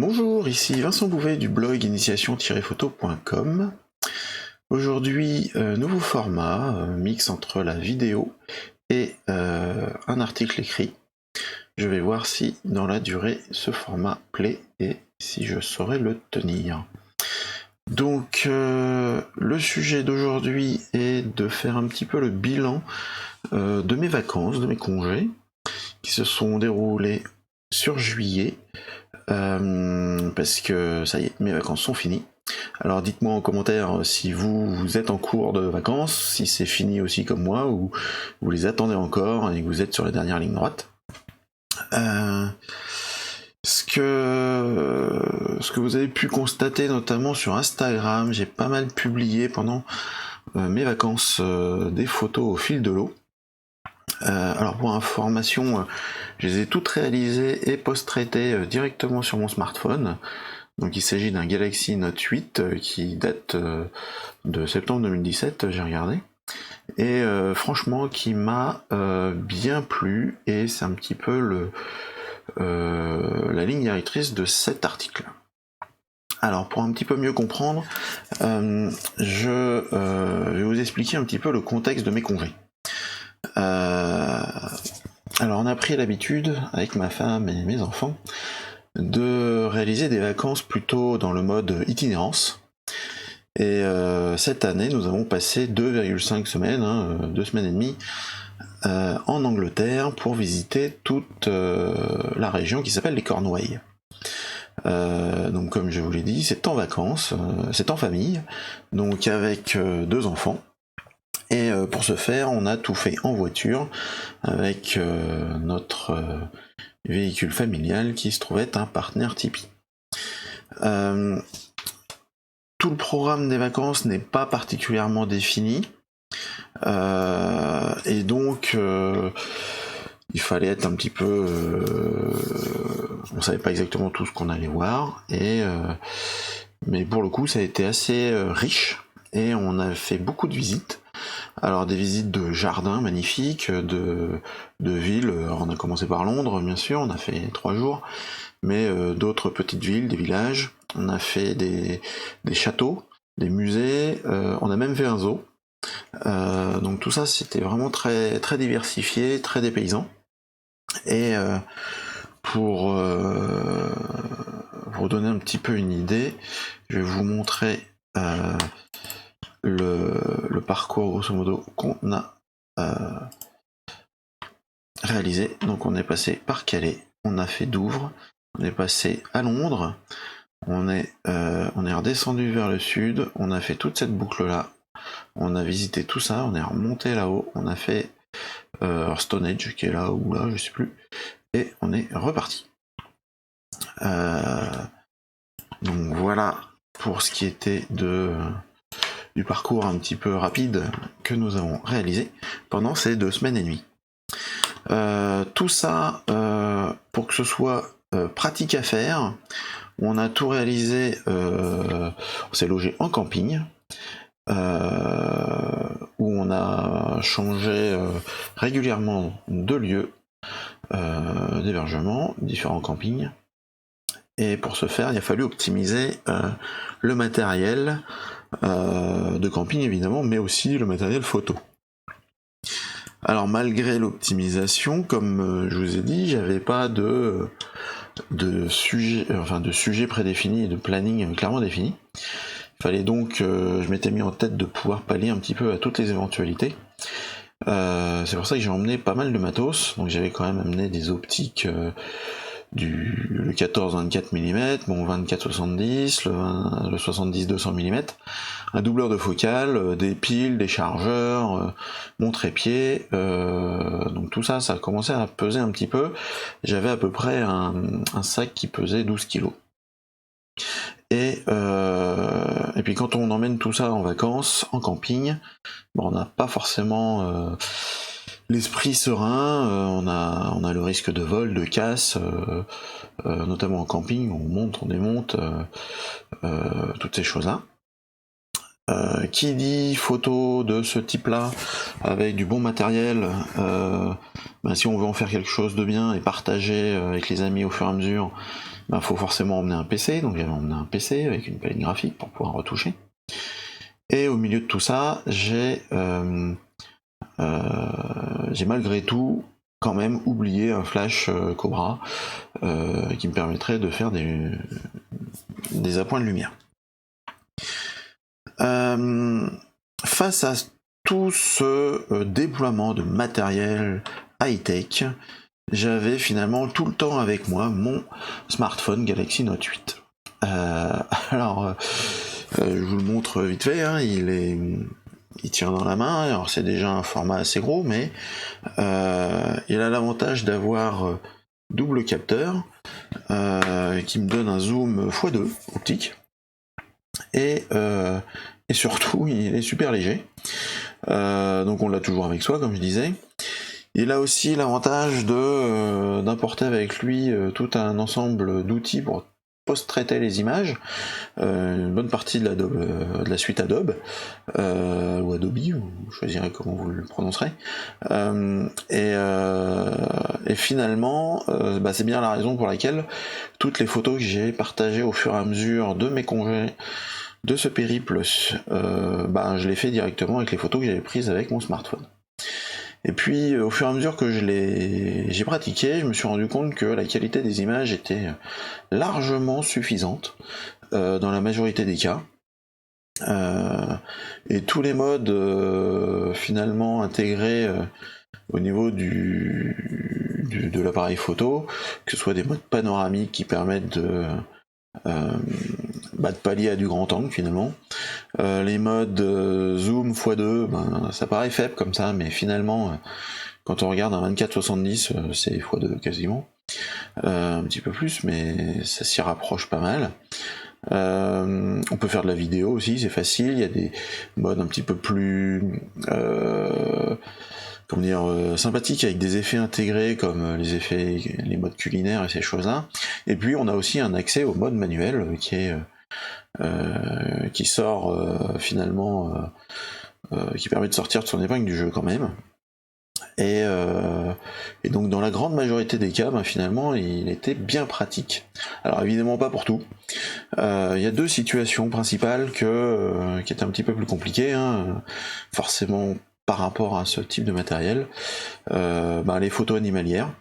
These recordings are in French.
Bonjour, ici Vincent Bouvet du blog initiation-photo.com. Aujourd'hui, nouveau format, mix entre la vidéo et un article écrit. Je vais voir si dans la durée ce format plaît et si je saurai le tenir. Donc le sujet d'aujourd'hui est de faire un petit peu le bilan de mes vacances, de mes congés, qui se sont déroulés sur juillet. Parce que ça y est, mes vacances sont finies. Alors dites-moi en commentaire si vous êtes en cours de vacances, si c'est fini aussi comme moi, ou vous les attendez encore et que vous êtes sur la dernière ligne droite. Ce que vous avez pu constater notamment sur Instagram, j'ai pas mal publié pendant mes vacances des photos au fil de l'eau. Alors pour information, je les ai toutes réalisées et post-traitées directement sur mon smartphone. Donc il s'agit d'un Galaxy Note 8 qui date de septembre 2017, j'ai regardé. Et franchement qui m'a bien plu, et c'est un petit peu la ligne directrice de cet article. Alors pour un petit peu mieux comprendre, je vais vous expliquer un petit peu le contexte de mes congés. Alors on a pris l'habitude avec ma femme et mes enfants de réaliser des vacances plutôt dans le mode itinérance. Et cette année nous avons passé 2,5 semaines, 2 semaines et demie en Angleterre pour visiter toute la région qui s'appelle les Cornouailles. Donc comme je vous l'ai dit, c'est en vacances, c'est en famille, donc avec 2 enfants. Et pour ce faire, on a tout fait en voiture avec notre véhicule familial qui se trouvait un partenaire Tipeee. Tout le programme des vacances n'est pas particulièrement défini, et donc il fallait être un petit peu... on savait pas exactement tout ce qu'on allait voir, mais pour le coup ça a été assez riche, et on a fait beaucoup de visites. Alors des visites de jardins magnifiques, de villes. Alors, on a commencé par Londres, bien sûr, on a fait 3 jours, mais d'autres petites villes, des villages. On a fait des châteaux, des musées, on a même fait un zoo. Donc tout ça c'était vraiment très, très diversifié, très dépaysant. Et pour vous donner un petit peu une idée, je vais vous montrer le parcours grosso modo qu'on a réalisé. Donc on est passé par Calais, on a fait Douvres, on est passé à Londres, on est redescendu vers le sud, on a fait toute cette boucle là, on a visité tout ça, on est remonté là-haut, on a fait Stonehenge qui est là ou là, je sais plus, et on est reparti. Donc voilà pour ce qui était du parcours un petit peu rapide que nous avons réalisé pendant ces 2 semaines et demie. Tout ça pour que ce soit pratique à faire. On a tout réalisé, on s'est logé en camping, où on a changé régulièrement de lieu d'hébergement, différents campings. Et pour ce faire, il a fallu optimiser le matériel de camping évidemment, mais aussi le matériel photo. Alors malgré l'optimisation, comme je vous ai dit, j'avais pas de sujet prédéfini et de planning clairement défini. Il fallait donc, je m'étais mis en tête de pouvoir pallier un petit peu à toutes les éventualités. C'est pour ça que j'ai emmené pas mal de matos, donc j'avais quand même amené des optiques le 14-24 mm, bon 24-70, le 70-200 mm, un doubleur de focale, des piles, des chargeurs, mon trépied, donc tout ça, ça a commencé à peser un petit peu. J'avais à peu près un sac qui pesait 12 kg. Et puis quand on emmène tout ça en vacances, en camping, bon, on n'a pas forcément l'esprit serein, on a le risque de vol, de casse, notamment en camping, on monte, on démonte, toutes ces choses-là. Qui dit photo de ce type-là, avec du bon matériel, si on veut en faire quelque chose de bien et partager avec les amis au fur et à mesure, faut forcément emmener un PC, donc j'avais emmené un PC avec une palette graphique pour pouvoir retoucher. Et au milieu de tout ça, j'ai malgré tout quand même oublié un flash Cobra qui me permettrait de faire des appoints de lumière. Face à tout ce déploiement de matériel high-tech, j'avais finalement tout le temps avec moi mon smartphone Galaxy Note 8. Alors, je vous le montre vite fait, hein, il tient dans la main, alors c'est déjà un format assez gros, mais il a l'avantage d'avoir double capteur, qui me donne un zoom x2 optique, et surtout il est super léger, donc on l'a toujours avec soi comme je disais. Il a aussi l'avantage d'importer avec lui tout un ensemble d'outils pour post-traiter les images, une bonne partie de la suite Adobe, ou Adobe, vous choisirez comment vous le prononcerez, et finalement, c'est bien la raison pour laquelle toutes les photos que j'ai partagées au fur et à mesure de mes congés, de ce périple, je l'ai fait directement avec les photos que j'avais prises avec mon smartphone. Et puis au fur et à mesure que j'ai pratiqué, je me suis rendu compte que la qualité des images était largement suffisante dans la majorité des cas. Et tous les modes finalement intégrés au niveau de l'appareil photo, que ce soit des modes panoramiques qui permettent de pallier à du grand angle finalement. Les modes zoom x2, ça paraît faible comme ça, mais finalement quand on regarde un 24-70, c'est x2 quasiment, un petit peu plus, mais ça s'y rapproche pas mal. On peut faire de la vidéo aussi, c'est facile, il y a des modes un petit peu plus sympathiques avec des effets intégrés comme les modes culinaires et ces choses-là. Et puis on a aussi un accès au mode manuel qui sort finalement, qui permet de sortir de son épingle du jeu quand même. Et donc dans la grande majorité des cas, finalement, il était bien pratique. Alors évidemment pas pour tout. Il y a deux situations principales qui étaient un petit peu plus compliquées, hein, forcément par rapport à ce type de matériel. Les photos animalières,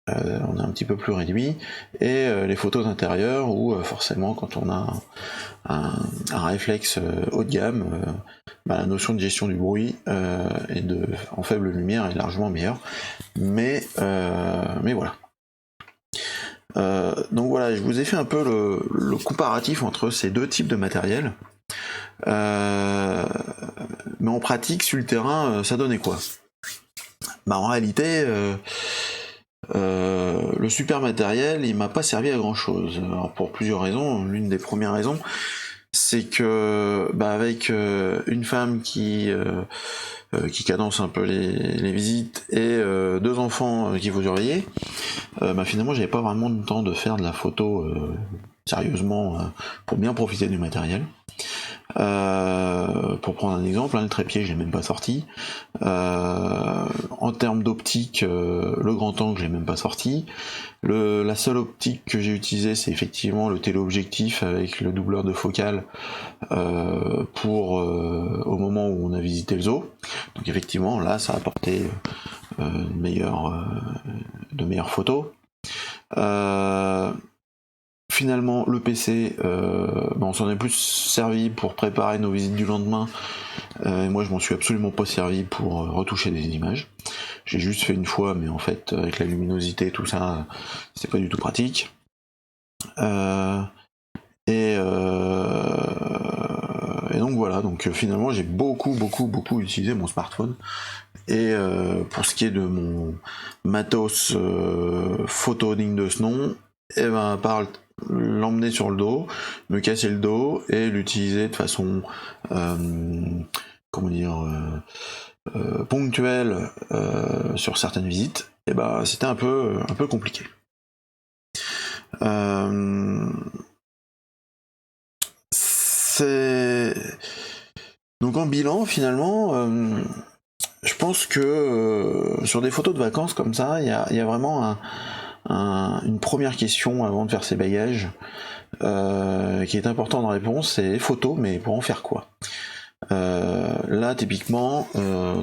on est un petit peu plus réduit, et les photos d'intérieur où forcément quand on a un réflexe haut de gamme, la notion de gestion du bruit en faible lumière est largement meilleure. Mais voilà. Donc voilà, je vous ai fait un peu le comparatif entre ces deux types de matériel. Mais en pratique, sur le terrain, ça donnait quoi ? En réalité, le super matériel, il m'a pas servi à grand chose. Alors pour plusieurs raisons. L'une des premières raisons, c'est que avec une femme qui cadence un peu les visites et deux enfants qu'il faut surveiller, finalement j'avais pas vraiment le temps de faire de la photo sérieusement pour bien profiter du matériel. Pour prendre un exemple, le trépied je l'ai même pas sorti. En termes d'optique, le grand angle je l'ai même pas sorti. La seule optique que j'ai utilisée, c'est effectivement le téléobjectif avec le doubleur de focale au moment où on a visité le zoo. Donc effectivement là ça a apporté de meilleures photos. Finalement, le PC, on s'en est plus servi pour préparer nos visites du lendemain. Et moi, je m'en suis absolument pas servi pour retoucher des images. J'ai juste fait une fois, mais en fait, avec la luminosité et tout ça, c'est pas du tout pratique. Et donc voilà. Donc finalement, j'ai beaucoup utilisé mon smartphone. Et pour ce qui est de mon matos photo digne de ce nom, à part l'emmener sur le dos, me casser le dos et l'utiliser de façon ponctuelle sur certaines visites, c'était un peu compliqué. Donc en bilan finalement, je pense que sur des photos de vacances comme ça, il y a vraiment une première question avant de faire ses bagages, qui est important de répondre, c'est les photos, mais pour en faire quoi? Là, typiquement,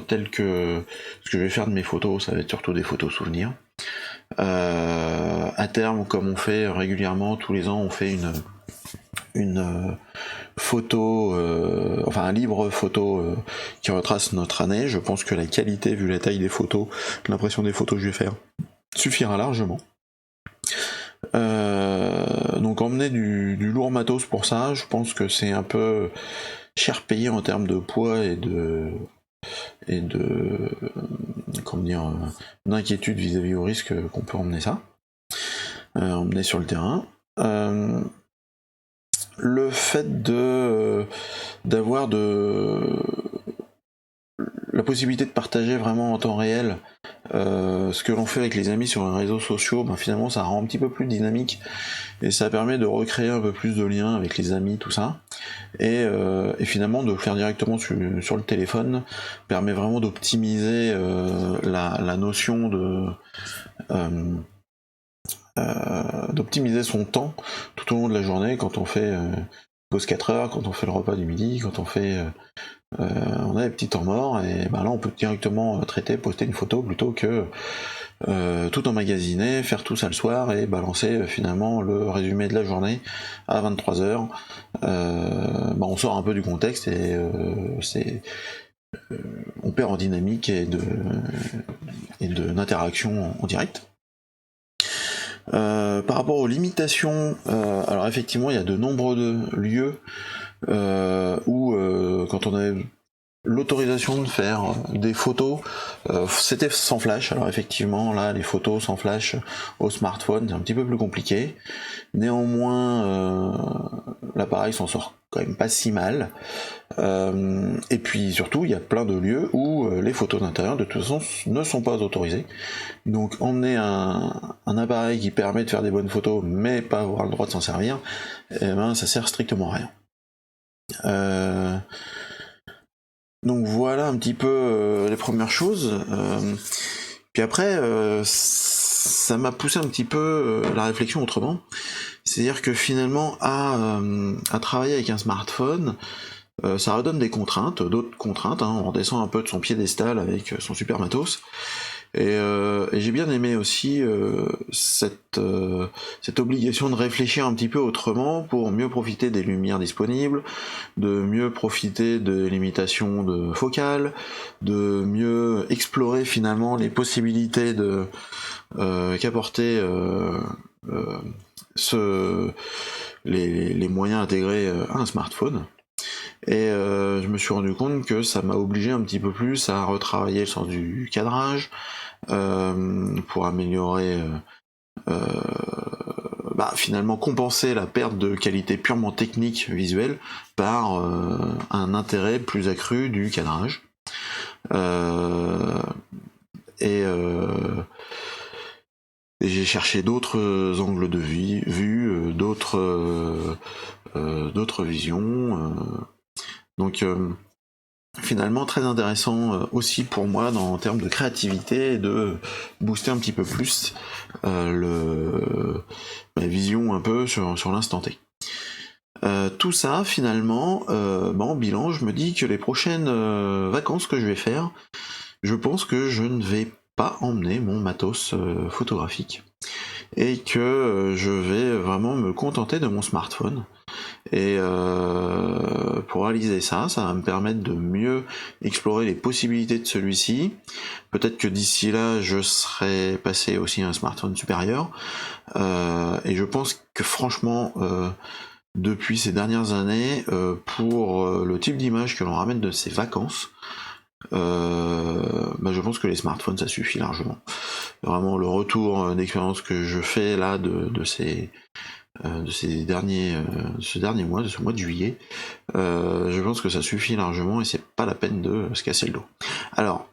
tel que ce que je vais faire de mes photos, ça va être surtout des photos souvenirs. À terme, comme on fait régulièrement, tous les ans, on fait une photo, enfin un livre photo qui retrace notre année. Je pense que la qualité, vu la taille des photos, l'impression des photos que je vais faire, suffira largement. Donc emmener du lourd matos pour ça, je pense que c'est un peu cher payé en termes de poids et de comment dire, d'inquiétude vis-à-vis au risque qu'on peut emmener ça, emmener sur le terrain. Le fait d'avoir la possibilité de partager vraiment en temps réel ce que l'on fait avec les amis sur les réseaux sociaux, ben finalement ça rend un petit peu plus dynamique et ça permet de recréer un peu plus de liens avec les amis, tout ça. Et finalement de le faire directement sur le téléphone permet vraiment d'optimiser la notion d'optimiser son temps tout au long de la journée quand on fait pause 4 heures, quand on fait le repas du midi, quand on fait on a des petits temps morts, et ben là on peut directement traiter, poster une photo plutôt que tout emmagasiner, faire tout ça le soir et balancer finalement le résumé de la journée à 23h. On sort un peu du contexte et on perd en dynamique et d'interaction en direct. Par rapport aux limitations, alors effectivement il y a de nombreux lieux où quand on avait l'autorisation de faire des photos, c'était sans flash. Alors effectivement là les photos sans flash au smartphone c'est un petit peu plus compliqué. Néanmoins l'appareil s'en sort quand même pas si mal. Et puis surtout il y a plein de lieux où les photos d'intérieur de toute façon ne sont pas autorisées. Donc emmener un appareil qui permet de faire des bonnes photos mais pas avoir le droit de s'en servir, ça sert strictement à rien. Donc voilà un petit peu les premières choses. Puis après, ça m'a poussé un petit peu la réflexion autrement. C'est-à-dire que finalement, à travailler avec un smartphone, ça redonne des contraintes, d'autres contraintes. On redescend un peu de son piédestal avec son super matos. Et j'ai bien aimé aussi cette obligation de réfléchir un petit peu autrement pour mieux profiter des lumières disponibles, de mieux profiter des limitations de focale, de mieux explorer finalement les possibilités qu'apportait les moyens intégrés à un smartphone. Et je me suis rendu compte que ça m'a obligé un petit peu plus à retravailler le sens du cadrage, pour améliorer, finalement compenser la perte de qualité purement technique visuelle par un intérêt plus accru du cadrage. Et j'ai cherché d'autres angles de vue, d'autres visions. Donc finalement très intéressant aussi pour moi en termes de créativité et de booster un petit peu plus ma vision un peu sur l'instant T. Tout ça finalement, en bilan, je me dis que les prochaines vacances que je vais faire, je pense que je ne vais pas emmener mon matos photographique et que je vais vraiment me contenter de mon smartphone. Et pour réaliser ça, ça va me permettre de mieux explorer les possibilités de celui-ci. Peut-être que d'ici là, je serai passé aussi à un smartphone supérieur. Et je pense que franchement, depuis ces dernières années, pour le type d'image que l'on ramène de ces vacances, je pense que les smartphones ça suffit largement. Vraiment le retour d'expérience que je fais là de ce dernier mois, de ce mois de juillet, je pense que ça suffit largement et c'est pas la peine de se casser le dos. Alors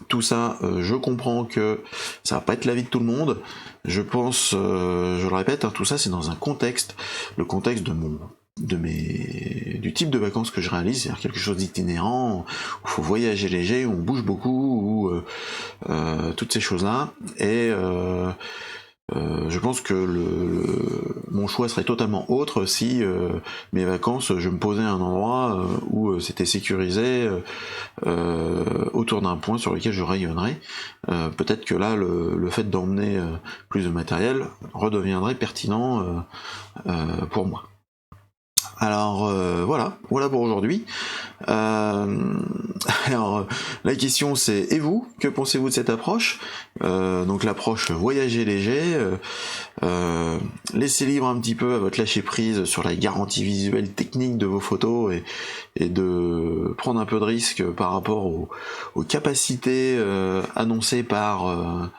tout ça, je comprends que ça va pas être l'avis de tout le monde. Je pense, je le répète, tout ça c'est dans un contexte, le contexte du type de vacances que je réalise, c'est-à-dire quelque chose d'itinérant, où il faut voyager léger, où on bouge beaucoup, où toutes ces choses-là. Et Je pense que mon choix serait totalement autre si mes vacances, je me posais à un endroit où c'était sécurisé autour d'un point sur lequel je rayonnerais. Peut-être que là, le fait d'emmener plus de matériel redeviendrait pertinent pour moi. Alors voilà pour aujourd'hui. Alors la question c'est, et vous, que pensez-vous de cette approche? Donc l'approche voyager léger, laissez libre un petit peu à votre lâcher prise sur la garantie visuelle technique de vos photos et de prendre un peu de risque par rapport aux capacités annoncées par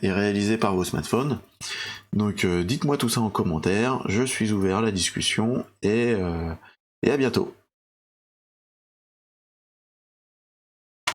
et réalisées par vos smartphones. Donc dites-moi tout ça en commentaire, je suis ouvert à la discussion et à bientôt.